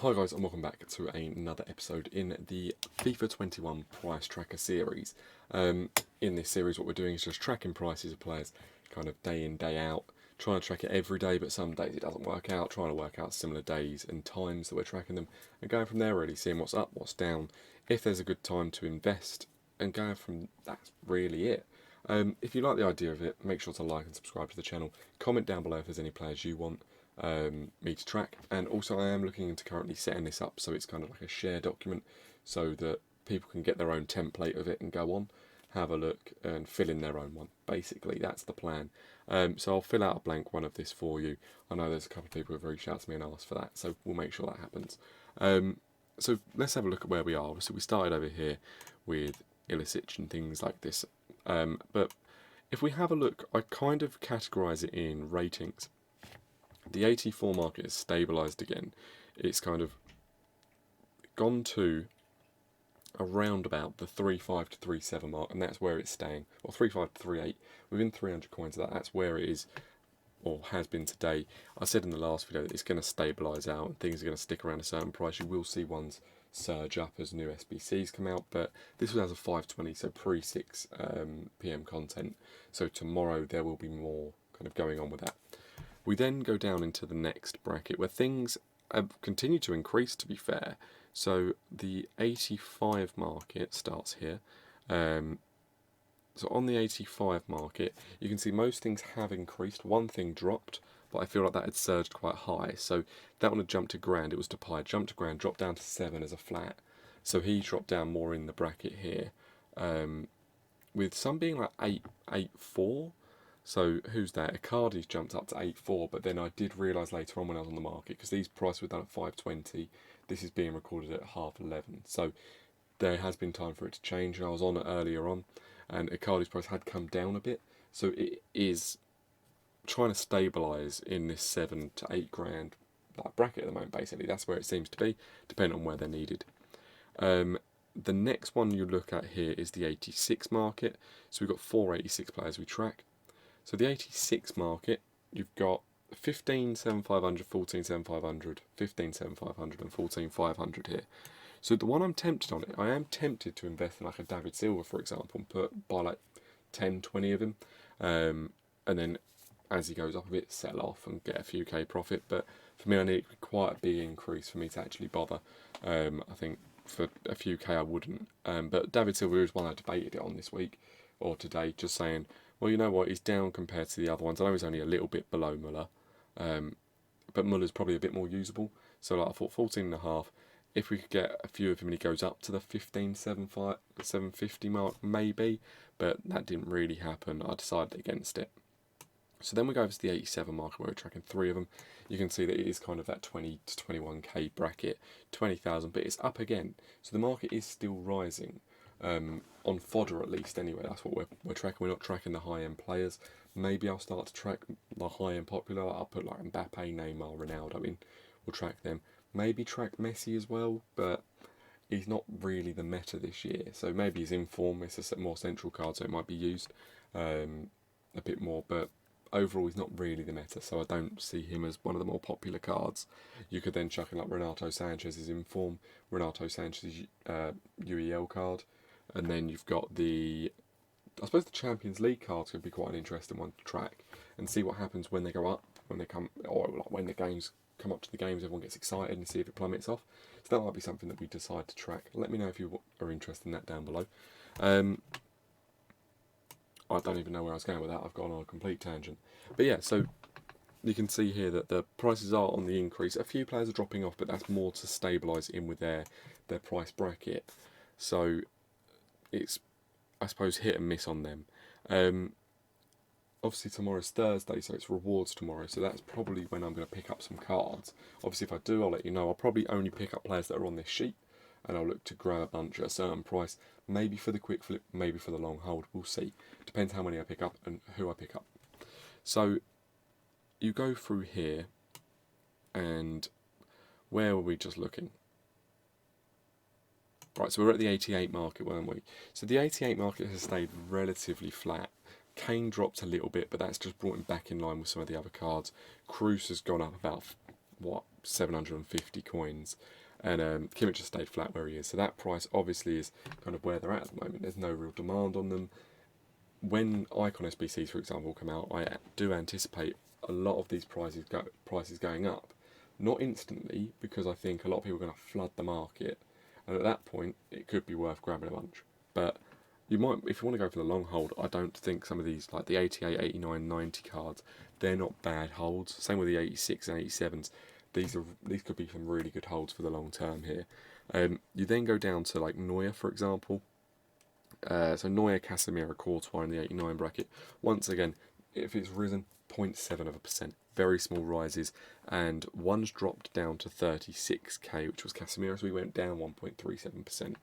Hi guys, and welcome back to another episode in the FIFA 21 Price Tracker series. In this series what we're doing is just tracking prices of players kind of day in, day out, trying to track it every day, but some days it doesn't work out, trying to work out similar days and times that we're tracking them, and going from there really, seeing what's up, what's down, if there's a good time to invest, and going from that's really it. If you like the idea of it, make sure to like and subscribe to the channel, comment down below if there's any players you want me to track, and also I am looking into currently setting this up so it's kind of like a share document so that people can get their own template of it and go on, have a look and fill in their own one. Basically that's the plan. So I'll fill out a blank one of this for you. I know there's a couple of people who have reached out to me and asked for that, so we'll make sure that happens. So let's have a look at where we are. So we started over here with Ilicic and things like this, but if we have a look, I kind of categorise it in ratings. The 84 market has stabilised again. It's kind of gone to around about the 3.5 to 3.7 mark, and that's where it's staying. Or 3.5 to 3.8, within 300 coins of that, that's where it is, or has been today. I said in the last video that it's going to stabilise out and things are going to stick around a certain price. You will see ones surge up as new SBCs come out, but this was as of 5:20, so pre-6 PM content. So tomorrow there will be more kind of going on with that. We then go down into the next bracket where things have continued to increase, to be fair. So the 85 market starts here. So on the 85 market, you can see most things have increased. One thing dropped, but I feel like that had surged quite high. So that one had jumped to grand. It was Depay, jumped to grand, dropped down to 7 as a flat. So he dropped down more in the bracket here. With some being like 8.4. So who's there? Icardi's jumped up to 8.4, but then I did realise later on when I was on the market, because these prices were done at 5.20, this is being recorded at 11:30. So there has been time for it to change, and I was on it earlier on, and Icardi's price had come down a bit. So it is trying to stabilise in this 7 to 8 grand bracket at the moment, basically. That's where it seems to be, depending on where they're needed. The next one you look at here is the 86 market. So we've got 486 players we track. So the 86 market, you've got 15,750, 14,750, 15,750 and 14,500 here. So the one I'm tempted on it, I am tempted to invest in like a David Silva, for example, and buy like 10, 20 of him, and then as he goes up a bit, sell off and get a few K profit. But for me, I need quite a big increase for me to actually bother. I think for a few K I wouldn't. But David Silva is one I debated it on this week or today, just saying, well, you know what, he's down compared to the other ones. I know he's only a little bit below Muller, but Muller's probably a bit more usable. So like I thought 14.5, if we could get a few of him and he goes up to the 15,750 mark, maybe, but that didn't really happen. I decided against it. So then we go over to the 87 market where we're tracking 3 of them. You can see that it is kind of that 20 to 21k bracket, 20,000, but it's up again. So the market is still rising. On fodder at least anyway, that's what we're tracking. We're not tracking the high-end players. Maybe I'll start to track the high-end popular. I'll put like Mbappe, Neymar, Ronaldo in. We'll track them. Maybe track Messi as well, but he's not really the meta this year. So maybe he's in form. It's a more central card, so it might be used a bit more, but overall he's not really the meta, so I don't see him as one of the more popular cards. You could then chuck in like Renato Sanchez is in form, Renato Sanchez's UEL card, and then you've got I suppose the Champions League cards could be quite an interesting one to track and see what happens when they go up, when they come, or like when the games come up to the games, everyone gets excited and see if it plummets off. So that might be something that we decide to track. Let me know if you are interested in that down below. I don't even know where I was going with that. I've gone on a complete tangent. But yeah, so you can see here that the prices are on the increase. A few players are dropping off, but that's more to stabilise in with their price bracket. So it's, I suppose, hit and miss on them. Obviously tomorrow's Thursday, so it's rewards tomorrow, so that's probably when I'm going to pick up some cards. Obviously if I do, I'll let you know. I'll probably only pick up players that are on this sheet, and I'll look to grab a bunch at a certain price, maybe for the quick flip, maybe for the long hold, we'll see. Depends how many I pick up and who I pick up. So you go through here, and where were we just looking? Right, so we're at the 88 market, weren't we? So the 88 market has stayed relatively flat. Kane dropped a little bit, but that's just brought him back in line with some of the other cards. Cruz has gone up about, what, 750 coins, and Kimmich just stayed flat where he is. So that price obviously is kind of where they're at the moment. There's no real demand on them. When Icon SBCs, for example, come out, I do anticipate a lot of these prices going up. Not instantly, because I think a lot of people are going to flood the market, and at that point, it could be worth grabbing a bunch. But you might, if you want to go for the long hold, I don't think some of these, like the 88, 89, 90 cards, they're not bad holds. Same with the 86 and 87s. These could be some really good holds for the long term here. You then go down to like Neuer, for example. So Neuer, Casemiro, Courtois in the 89 bracket. Once again, if it's risen 0.7%, very small rises, and one's dropped down to 36k, which was Casemiro, so we went down 1.37%,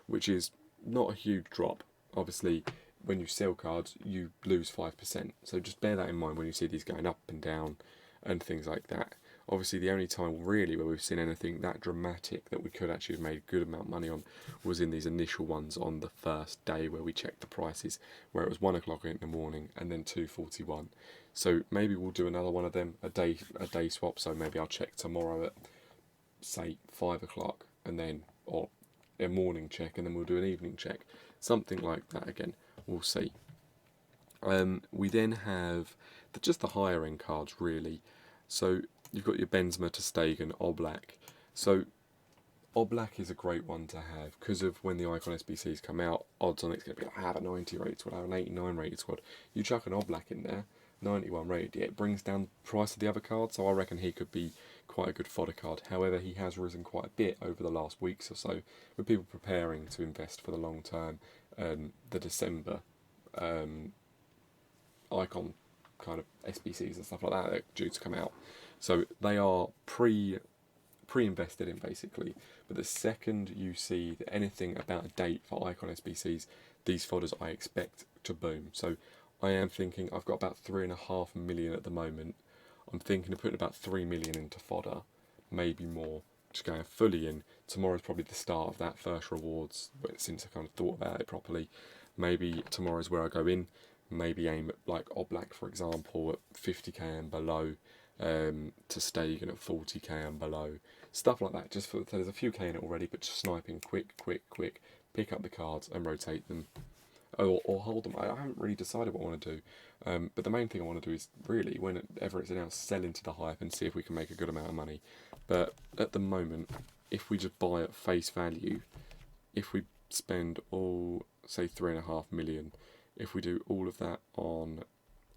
which is not a huge drop. Obviously, when you sell cards, you lose 5%, so just bear that in mind when you see these going up and down and things like that. Obviously, the only time really where we've seen anything that dramatic that we could actually have made a good amount of money on was in these initial ones on the first day where we checked the prices, where it was 1 o'clock in the morning and then 2:41. So maybe we'll do another one of them, a day swap. So maybe I'll check tomorrow at say 5 o'clock, and then, or a morning check, and then we'll do an evening check, something like that. Again, we'll see. We then have just the higher end cards really. So you've got your Benzema, Ter Stegen, Oblak. So Oblak is a great one to have because of when the Icon SBCs come out, odds on it's going to be like, I have a 90 rated squad, I have an 89 rated squad. You chuck an Oblak in there, 91 rated, it brings down the price of the other card, so I reckon he could be quite a good fodder card. However, he has risen quite a bit over the last weeks or so, with people preparing to invest for the long term. The December Icon kind of SBCs and stuff like that are due to come out. So they are pre-invested in basically. But the second you see anything about a date for Icon SBCs, these fodders I expect to boom. So I am thinking, I've got about 3.5 million at the moment. I'm thinking of putting about 3 million into fodder, maybe more, just going fully in. Tomorrow's probably the start of that first rewards, but since I kind of thought about it properly, maybe tomorrow's where I go in. Maybe aim at like Oblak, for example, at 50k and below, to Stegen at 40k and below, stuff like that. Just for, there's a few k in it already, but just sniping quick, pick up the cards and rotate them, or hold them. I haven't really decided what I want to do, but the main thing I want to do is really, whenever it's announced, sell into the hype and see if we can make a good amount of money. But at the moment, if we just buy at face value, if we spend all, say, 3.5 million, if we do all of that on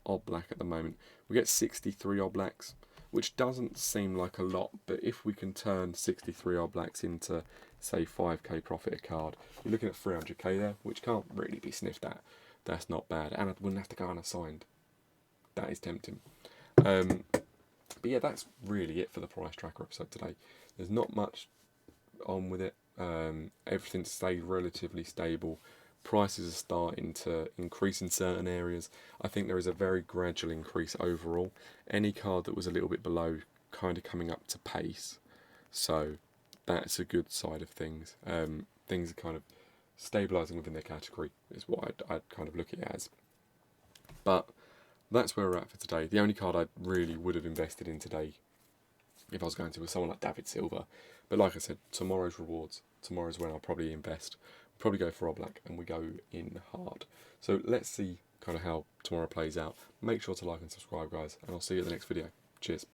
Oblak at the moment, we get 63 Oblaks, which doesn't seem like a lot, but if we can turn 63 Oblaks into, say, 5k profit a card, you're looking at 300k there, which can't really be sniffed at. That's not bad, and I wouldn't have to go unassigned. That is tempting. But yeah, that's really it for the price tracker episode today. There's not much on with it. Everything stayed relatively stable. Prices are starting to increase in certain areas. I think there is a very gradual increase overall. Any card that was a little bit below kind of coming up to pace. So that's a good side of things. Things are kind of stabilising within their category is what I'd kind of look at it as. But that's where we're at for today. The only card I really would have invested in today, if I was going to, was someone like David Silva. But like I said, tomorrow's rewards. Tomorrow's when I'll probably invest. Probably go for Oblak and we go in hard. So let's see kind of how tomorrow plays out. Make sure to like and subscribe, guys, and I'll see you at the next video. Cheers.